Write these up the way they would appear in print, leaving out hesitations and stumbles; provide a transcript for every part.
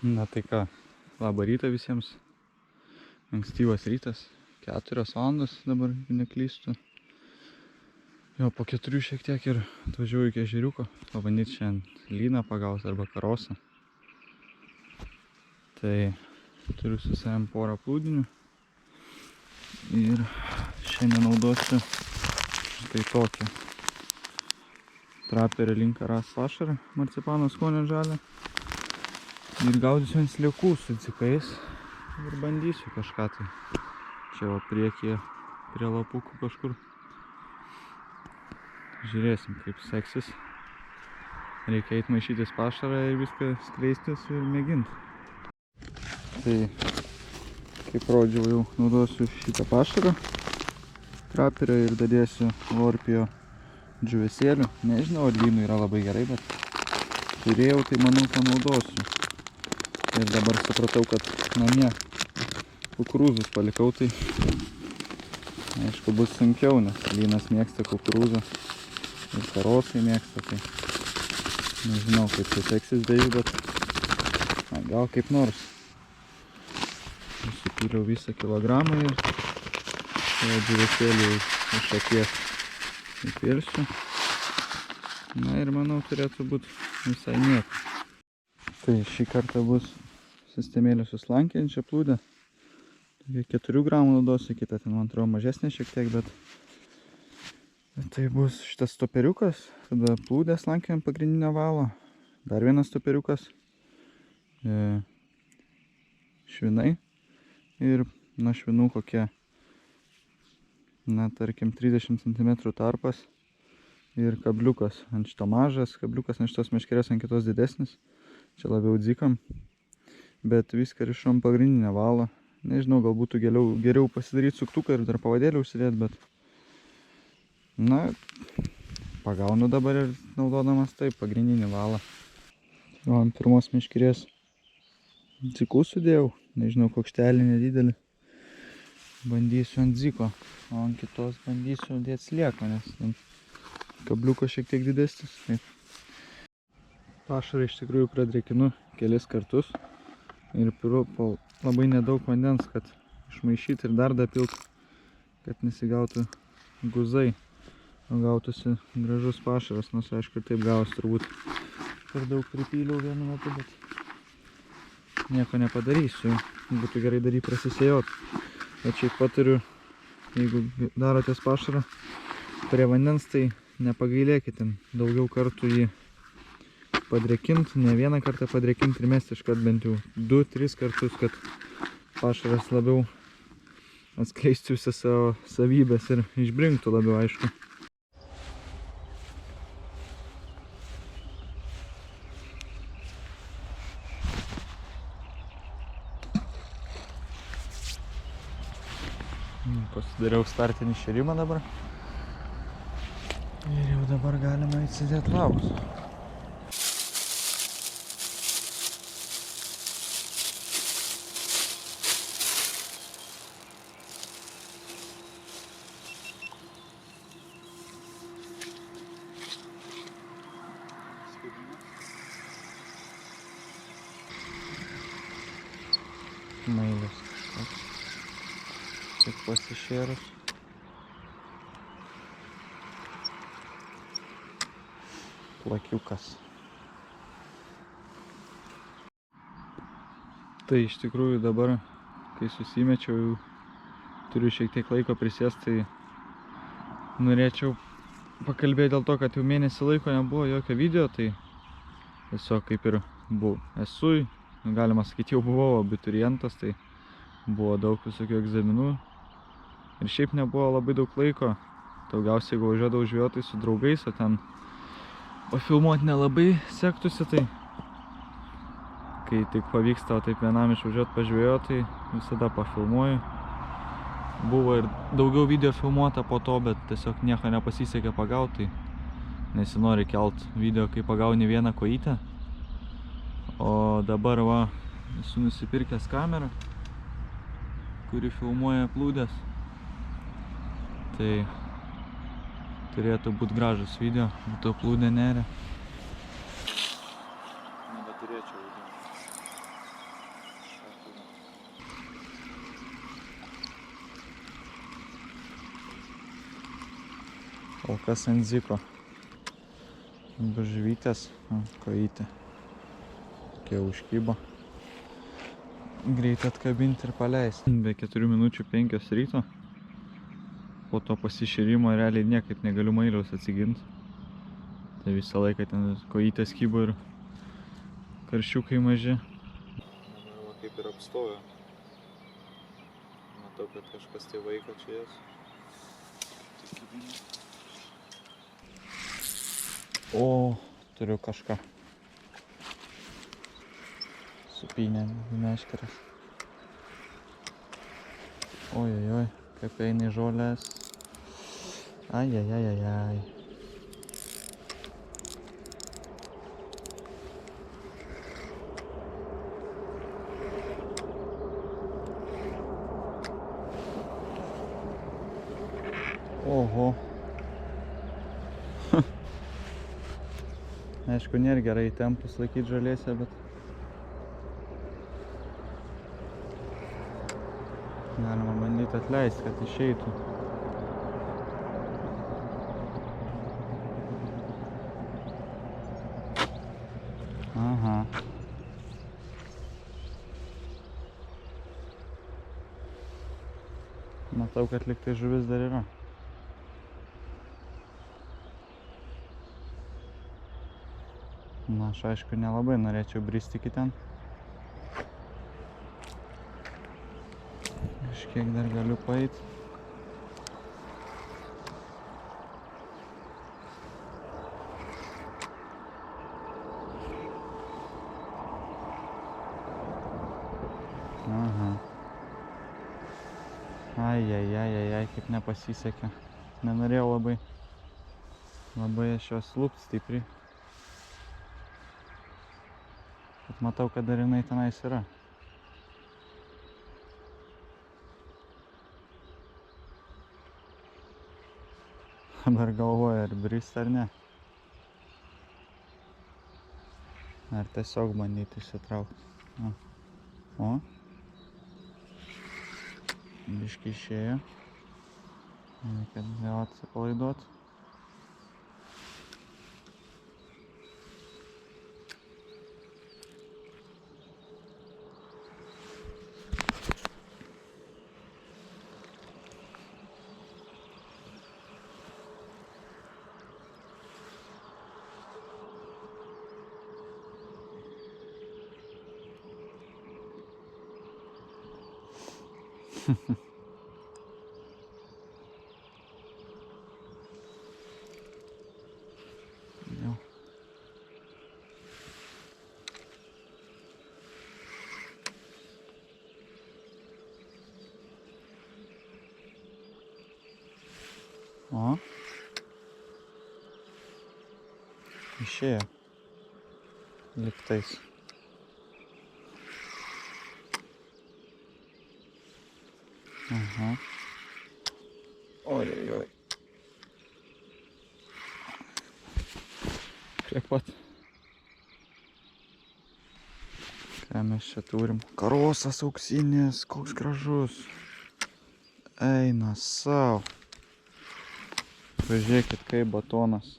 Na tai ką, labą rytą visiems. Ankstyvas rytas, 4 valandos dabar, jeigu neklystu. Jo, po 4 šiek tiek ir atvažiuoju iki ežeriuko. Pabandyti šiandien lyną pagauti arba karosą. Tai turiu su savim porą plūdinių. Ir šiandien naudosiu štai tokią traperį linkaras pašarą, marcipano skonio žalę. Ir gaudysiu ant sliekų su dzikais ir bandysiu kažką tai. Čia va priekyje prie lapukų kažkur. Žiūrėsim, kaip seksis. Reikia eit maišytis pašarą ir viską skleistis ir mėginti. Tai, kaip rodžiau, jau naudosiu šitą pašarą traperio ir dadėsiu Lorpio džiūvėsėlių. Nežinau, ar lynų yra labai gerai, bet turėjau, tai manau, panaudosiu. Ir dabar supratau, kad namie kukurūzus palikau, tai aišku bus sunkiau, nes lynas mėgsta kukurūzą ir karosai mėgsta, tai nežinau, kaip tai seksis be jų, bet gal kaip nors. Supyliau visą kilogramą ir džiūvėsėlį iš akies įpilsiu. Na ir manau, turėtų būti visai nieko. Tai šį kartą bus sistemėlė su slankiojančia plūdė. 4 gramų naudosiu, kita ten man atrodo mažesnė šiek tiek, bet tai bus šitas stoperiukas, tada plūdė slankiojant pagrindinę valą, dar vienas stoperiukas, švinai ir nuo švinų kokie, na tarkim 30 cm tarpas ir kabliukas ant šito mažas, kabliukas ant šitos meškerės, ant kitos didesnis, čia labiau dzikam, bet viską rišom pagrindinę valą. Nežinau, gal būtų geriau pasidaryti suktuką ir dar pavadėlį užsidėti, bet na, pagaunu dabar ir naudodamas taip pagrindinį valą. O ant pirmos meškerės dzikų sudėjau, nežinau, kokštelį nedidelį. Bandysiu ant dziko, o ant kitos bandysiu dėti slieką, nes kabliuko šiek tiek didesnis. Taip. Pašarą iš tikrųjų pradrėkinu kelis kartus ir pilu labai nedaug vandens, kad išmaišyti ir dar dapilt, kad nesigautų guzai, o gautųsi gražus pašaras, nors aišku taip gavos turbūt per daug pripyliau vienu metu, bet nieko nepadarysiu, būtų gerai daryti prasisėjot. Bet šiaip patariu, jeigu darotės pašarą prie vandens, tai nepagailėkite daugiau kartų jį padrėkinti, ne vieną kartą padrėkinti ir mesti iškart bent jau 2-3 kartus, kad pašaras labiau atskleistų visą savo savybės ir išbrinktų labiau, aišku. Pasidariau startinį šėrimą dabar. Ir jau dabar galima įsidėti laukus. Mailis kažkoks. Tik pasišėrus. Plakiukas. Tai iš tikrųjų dabar, kai susimečiau, turiu šiek tiek laiko prisėsti, tai norėčiau pakalbėti dėl to, kad jau mėnesį laiko nebuvo jokio video, tai tiesiog kaip ir esu, galima sakyti, jau buvau abiturientas, tai buvo daug visokių egzaminų ir šiaip nebuvo labai daug laiko. Daugiausiai, jeigu važiuodavau žvejoti su draugais, o ten pafilmuoti nelabai sektųsi, tai kai tik pavyksta taip vienam išvažiuoti pažvejoti, tai visada pafilmuoju. Buvo ir daugiau video filmuota po to, bet tiesiog nieko nepasisekė pagauti, tai nesinori kelt video, kai pagauni vieną kojytę. O dabar va, esu nusipirkęs kamerą, kuri filmuoja plūdės. Tai turėtų būti gražus video, būtų plūdė neria. Nebeturėčiau video. Kol kas ant ziko. Bužvytės, kojytė. Tokie užkybo. Greit atkabinti ir paleisti. Be 4 minučių 5 ryto. Po to pasišėrimo realiai niekaip negaliu mailiaus atsiginti. Tai visą laiką ten kojytės kybo ir karšiukai maži. Dabar va kaip ir apstojo. Matau, kad kažkas tai vaiko čia jas. O, turiu kažką. Supynė meškeres. Ojojoj, kaip eina žolės. Ajajajajaj. Oho. Aišku, nėra gerai tempus laikyti žolėse, bet galima bandyti atleisti, kad išeitų. Aha. Matau, kad liktai žuvis dar yra. Na, aš aišku nelabai norėčiau bristi iki ten. Kažkiek dar galiu paeiti. Aha. Ajajajajaj, kaip nepasisekė. Nenorėjau labai aš jos lupt stipriai. Bet matau, kad dar jinai tenais yra. Dabar galvoju, ar brist ar ne. Ar tiesiog bandyti išsitraukti. O. Biškį išėjo. Reikia vėl atsipalaiduoti. Jau. O. Išėjo. Liktais. Aha. Ojojoj. Prie pat. Ką mes čia turim? Karosas auksinis, koks gražus. Eina sau. Pažiūrėkit, kaip batonas.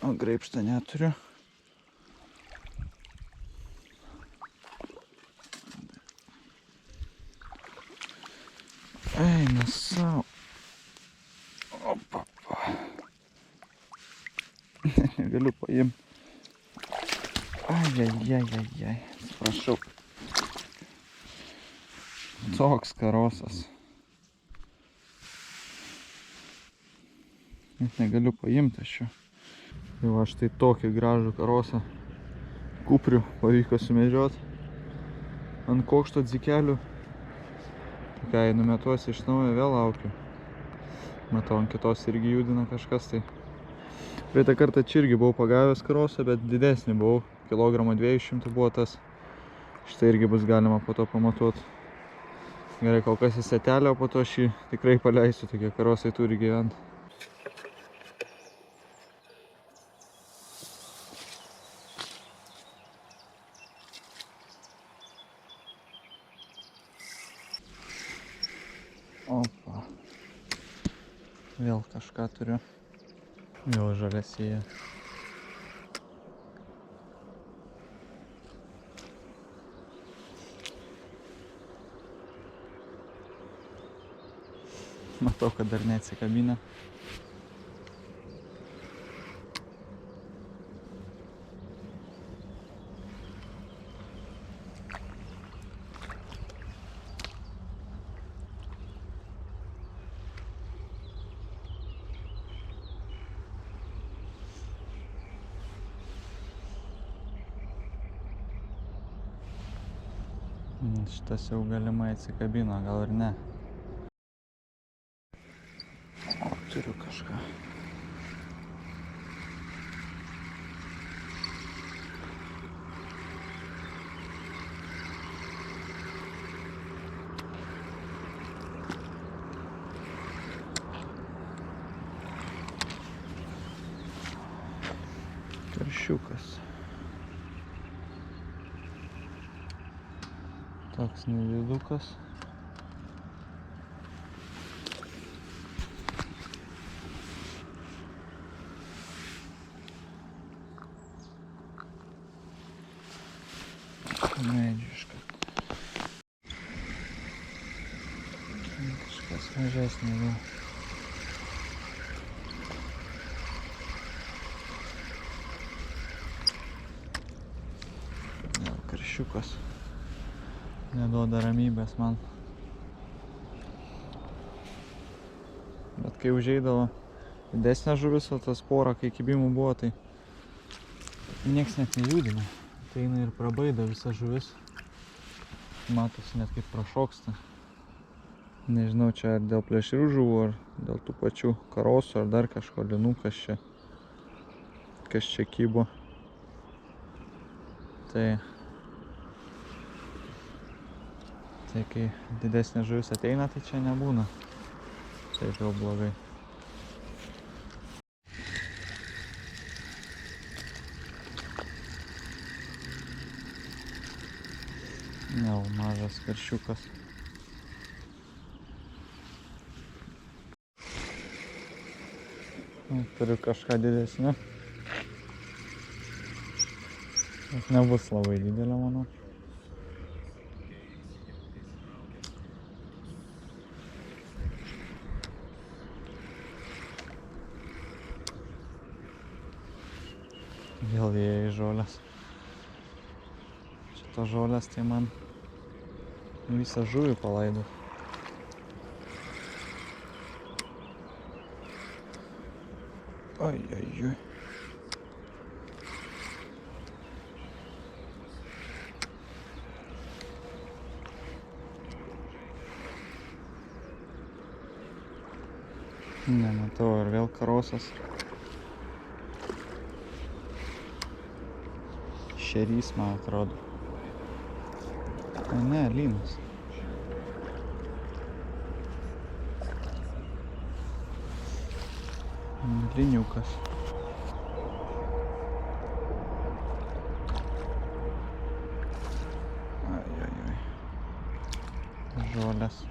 O graibštą neturiu. Eina sau. Opa. Negaliu paimti. Ajajajajaj. Atsiprašau. Toks karosas. Net negaliu paimti aš jo. Tai va štai tokį gražų karosą kuprių pavyko sumedžioti. Ant kokšto dzikelių. Tai ką, numetuosi iš naujo, vėl laukiu. Matau, ant kitos irgi judina kažkas tai. Praeitą kartą čia irgi buvau pagavęs karosą, bet didesnį buvau. 1,2 kg buvo tas. Štai irgi bus galima po to pamatuoti. Gerai, kol kas į setelę, o po to šį tikrai paleisiu. Tokie karosai turi gyventi. Opa. Vėl kažką turiu. Jau žaliasyje. Matau, kad dar neatsikabinę. Šitas jau galimai atsikabino, gal ir ne. Turiu kažką. Karšiukas. Toks nedidukas. Medžiška. Kažkas mažesnė jau. Karšiukas. Neduoda ramybės man. Bet kai užeidavo didesnė žuvis, o tas porą, kai kibimų buvo, tai nieks net nejudina. Tai eina ir prabaida visa žuvis. Matosi net kaip prašoksta. Nežinau, čia ar dėl plėšrių žuvų, ar dėl tų pačių karosų, ar dar kažko linų, kas čia kybo. Tai kai didesnė žuvis ateina, tai čia nebūna. Taip jau blogai. Jau mažas karšiukas. Turiu kažką didesnio. Bet nebus labai didelė, manau. Vėl jie į žolės. Šitos žolės tai man visą žuvį palaido. Oi. Nematau, ar vėl karosas. Šerys, man atrodo. O ne, lynas. Liniukas. Ai. Žolės.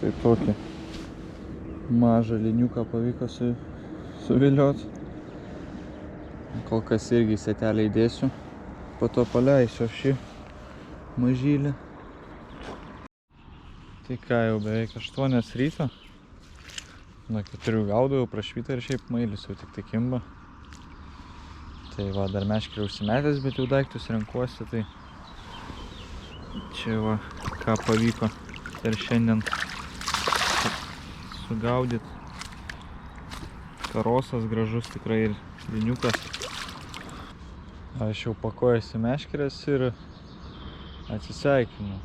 Štai tokį mažą liniuką pavyko suviliot. Kol kas irgi į setelę įdėsiu. Po to paleisiu šį mažylį. Tai ką, jau beveik 8 ryto. Nuo 4 gaudavau, prašvytą ir šiaip mailis jau tik tai kimba. Tai va, dar meškerę užsimetęs, bet jau daiktus renkuosi. Tai čia va, ką pavyko ir šiandien sugaudyt. Karosas gražus tikrai ir liniukas. Aš jau pakojęs į meškerės ir atsisveikinu.